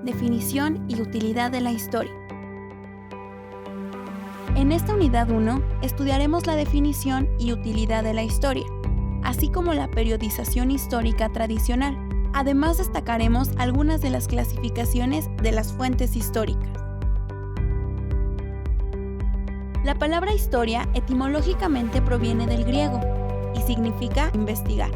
definición y utilidad de la historia. En esta unidad 1 estudiaremos la definición y utilidad de la historia, así como la periodización histórica tradicional. Además destacaremos algunas de las clasificaciones de las fuentes históricas. La palabra historia etimológicamente proviene del griego y significa investigar.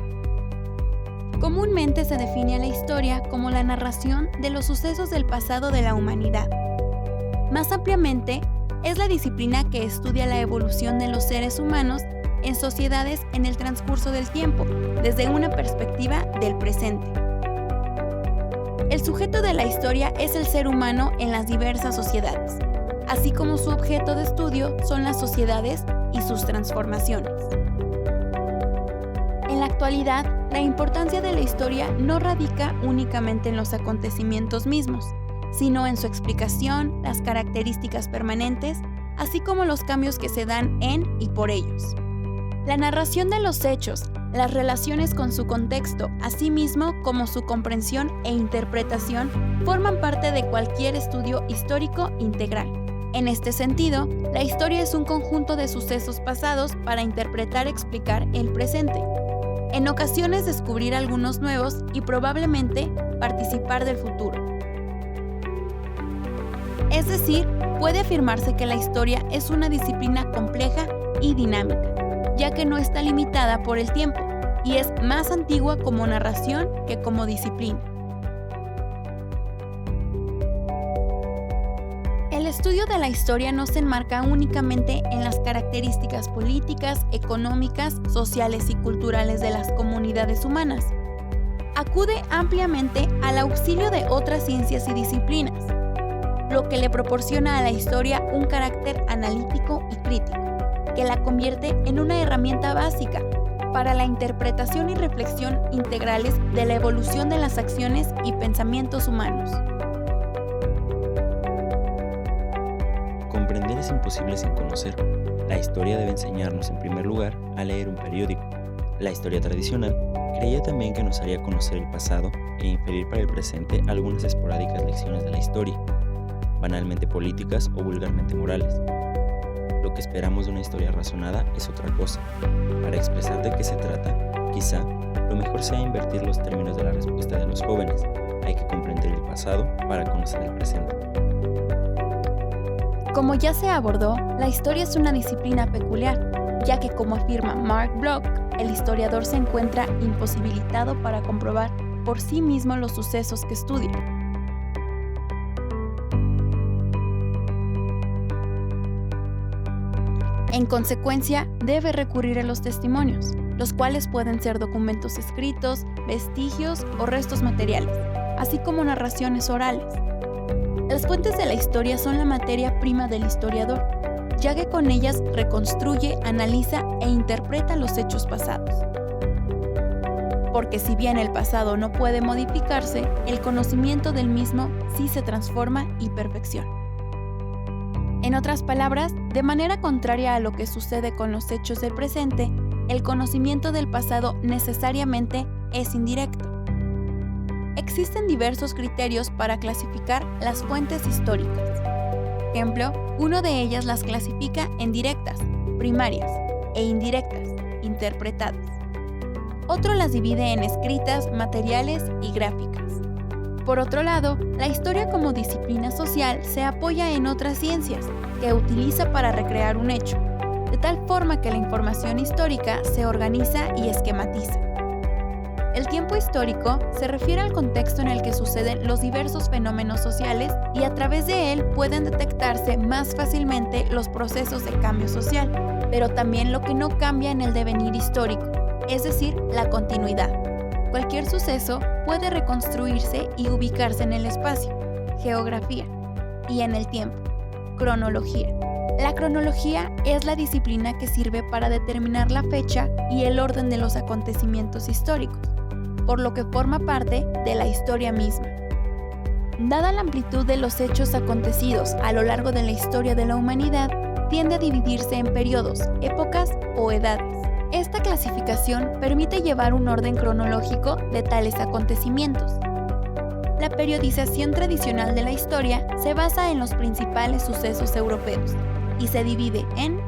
Comúnmente se define a la historia como la narración de los sucesos del pasado de la humanidad. Más ampliamente, es la disciplina que estudia la evolución de los seres humanos en sociedades en el transcurso del tiempo, desde una perspectiva del presente. El sujeto de la historia es el ser humano en las diversas sociedades, así como su objeto de estudio son las sociedades y sus transformaciones. En la actualidad, la importancia de la historia no radica únicamente en los acontecimientos mismos, sino en su explicación, las características permanentes, así como los cambios que se dan en y por ellos. La narración de los hechos, las relaciones con su contexto, así mismo como su comprensión e interpretación, forman parte de cualquier estudio histórico integral. En este sentido, la historia es un conjunto de sucesos pasados para interpretar y explicar el presente. En ocasiones descubrir algunos nuevos y probablemente participar del futuro. Es decir, puede afirmarse que la historia es una disciplina compleja y dinámica, ya que no está limitada por el tiempo y es más antigua como narración que como disciplina. El estudio de la historia no se enmarca únicamente en las características políticas, económicas, sociales y culturales de las comunidades humanas. Acude ampliamente al auxilio de otras ciencias y disciplinas, lo que le proporciona a la historia un carácter analítico y crítico, que la convierte en una herramienta básica para la interpretación y reflexión integrales de la evolución de las acciones y pensamientos humanos. Comprender es imposible sin conocer. La historia debe enseñarnos en primer lugar a leer un periódico. La historia tradicional creía también que nos haría conocer el pasado e inferir para el presente algunas esporádicas lecciones de la historia, banalmente políticas o vulgarmente morales. Lo que esperamos de una historia razonada es otra cosa. Para expresar de qué se trata, quizá lo mejor sea invertir los términos de la respuesta de los jóvenes. Hay que comprender el pasado para conocer el presente. Como ya se abordó, la historia es una disciplina peculiar, ya que, como afirma Mark Bloch, el historiador se encuentra imposibilitado para comprobar por sí mismo los sucesos que estudia. En consecuencia, debe recurrir a los testimonios, los cuales pueden ser documentos escritos, vestigios o restos materiales, así como narraciones orales. Las fuentes de la historia son la materia prima del historiador, ya que con ellas reconstruye, analiza e interpreta los hechos pasados. Porque si bien el pasado no puede modificarse, el conocimiento del mismo sí se transforma y perfecciona. En otras palabras, de manera contraria a lo que sucede con los hechos del presente, el conocimiento del pasado necesariamente es indirecto. Existen diversos criterios para clasificar las fuentes históricas. Por ejemplo, uno de ellas las clasifica en directas, primarias, e indirectas, interpretadas. Otro las divide en escritas, materiales y gráficas. Por otro lado, la historia como disciplina social se apoya en otras ciencias que utiliza para recrear un hecho, de tal forma que la información histórica se organiza y esquematiza. El tiempo histórico se refiere al contexto en el que suceden los diversos fenómenos sociales y a través de él pueden detectarse más fácilmente los procesos de cambio social, pero también lo que no cambia en el devenir histórico, es decir, la continuidad. Cualquier suceso puede reconstruirse y ubicarse en el espacio, geografía, y en el tiempo, cronología. La cronología es la disciplina que sirve para determinar la fecha y el orden de los acontecimientos históricos, por lo que forma parte de la historia misma. Dada la amplitud de los hechos acontecidos a lo largo de la historia de la humanidad, tiende a dividirse en periodos, épocas o edades. Esta clasificación permite llevar un orden cronológico de tales acontecimientos. La periodización tradicional de la historia se basa en los principales sucesos europeos y se divide en